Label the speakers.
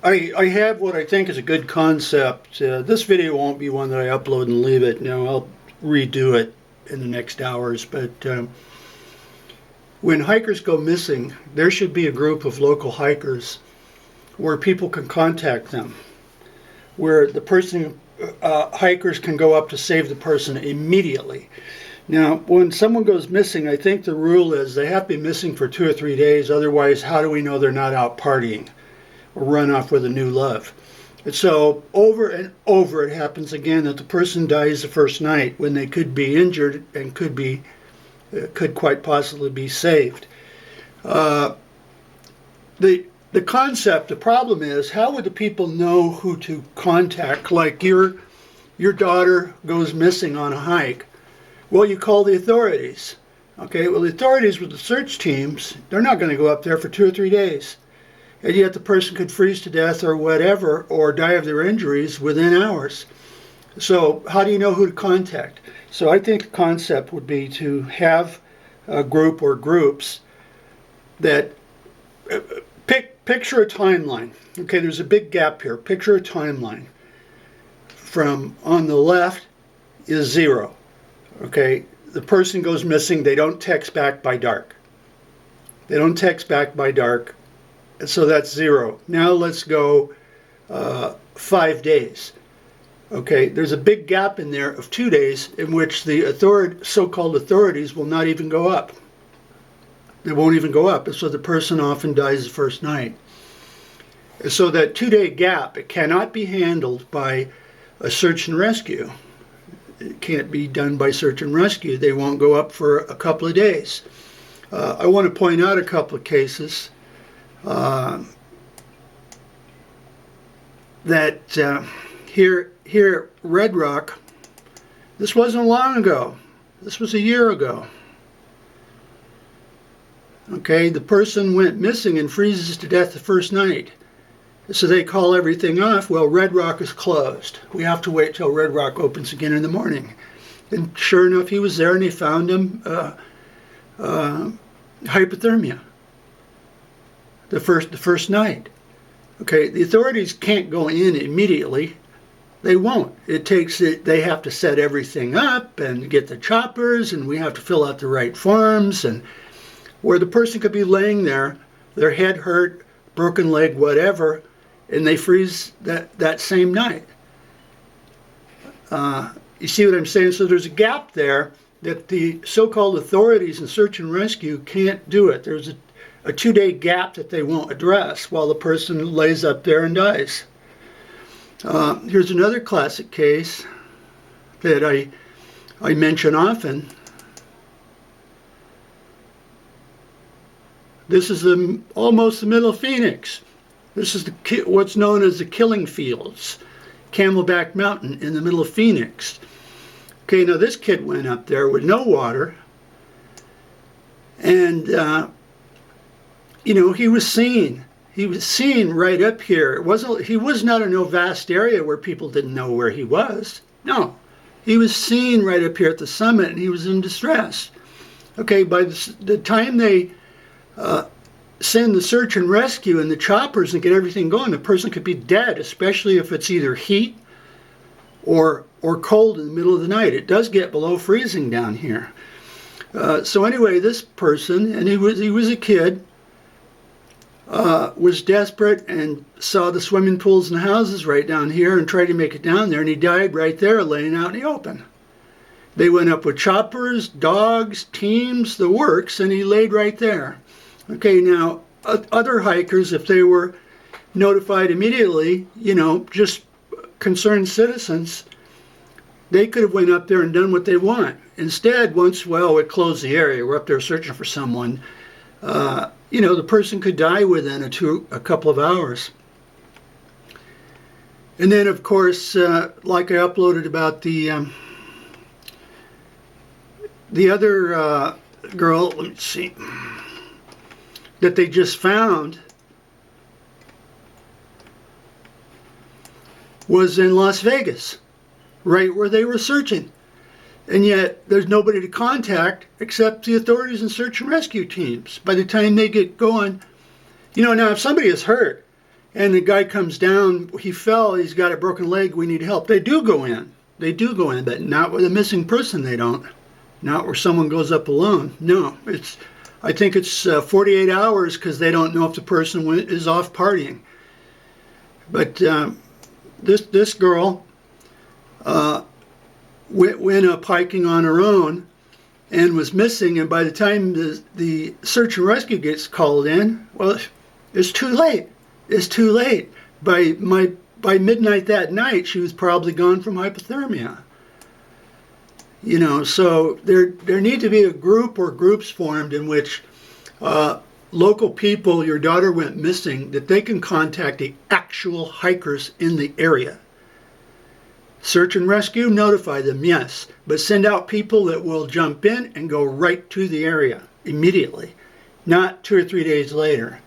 Speaker 1: I have what I think is a good concept. This video won't be one that I upload and leave it. No, I'll redo it in the next hours. But when hikers go missing, there should be a group of local hikers where people can contact them, where the person, hikers can go up to save the person immediately. Now, when someone goes missing, I think the rule is they have to be missing for 2 or 3 days. Otherwise, how do we know they're not out partying or run off with a new love? And so over and over it happens again that the person dies the first night when they could be injured and could quite possibly be saved. Uh, the concept, the problem is, how would the people know who to contact? Like your daughter goes missing on a hike. Well, you call the authorities. Okay, well, the authorities with the search teams, they're not going to go up there for 2 or 3 days. And yet the person could freeze to death or whatever, or die of their injuries within hours. So how do you know who to contact? So I think the concept would be to have a group or groups that picture a timeline. Okay, there's a big gap here. Picture a timeline. From on the left is 0. Okay, the person goes missing. They don't text back by dark. They don't text back by dark. So that's 0. Now let's go 5 days. Okay, there's a big gap in there of 2 days in which the so-called authorities will not even go up. They won't even go up. And so the person often dies the first night. So that 2-day gap, it cannot be handled by a search and rescue. It can't be done by search and rescue. They won't go up for a couple of days. I want to point out a couple of cases that here at Red Rock, this wasn't long ago. This was a year ago. Okay, the person went missing and freezes to death the first night. So they call everything off. Well, Red Rock is closed. We have to wait till Red Rock opens again in the morning. And sure enough, he was there, and they found him hypothermia the first night. Okay, the authorities can't go in immediately. They won't. They have to set everything up and get the choppers, and we have to fill out the right forms, and where the person could be laying there, their head hurt, broken leg, whatever, and they freeze that same night. You see what I'm saying? So there's a gap there that the so-called authorities in search and rescue can't do it. There's a 2-day gap that they won't address while the person lays up there and dies. Here's another classic case that I mention often. This is almost the middle of Phoenix. This is what's known as the Killing Fields, Camelback Mountain in the middle of Phoenix. Okay, now this kid went up there with no water, and he was seen. He was seen right up here. He was not in a vast area where people didn't know where he was. No, he was seen right up here at the summit, and he was in distress. Okay, by the time they send the search and rescue and the choppers and get everything going, the person could be dead, especially if it's either heat or cold in the middle of the night. It does get below freezing down here. So anyway, this person, and he was a kid, was desperate and saw the swimming pools and houses right down here and tried to make it down there, and he died right there laying out in the open. They went up with choppers, dogs, teams, the works, and he laid right there. Okay, now, other hikers, if they were notified immediately, just concerned citizens, they could have went up there and done what they want. Instead, once, we closed the area, we're up there searching for someone, the person could die within a couple of hours. And then, of course, like I uploaded about the other girl, let me see, that they just found was in Las Vegas, right where they were searching. And yet there's nobody to contact except the authorities and search and rescue teams. By the time they get going, now if somebody is hurt and the guy comes down, he fell, he's got a broken leg, we need help. They do go in. They do go in, but not with a missing person, they don't. Not where someone goes up alone. No, I think it's 48 hours because they don't know if the person is off partying. But this girl went up hiking on her own and was missing, and by the time the search and rescue gets called in, well, it's too late. It's too late. By midnight that night, she was probably gone from hypothermia. You know, so there need to be a group or groups formed in which local people, your daughter went missing, that they can contact the actual hikers in the area. Search and rescue, notify them, yes, but send out people that will jump in and go right to the area immediately, not 2 or 3 days later.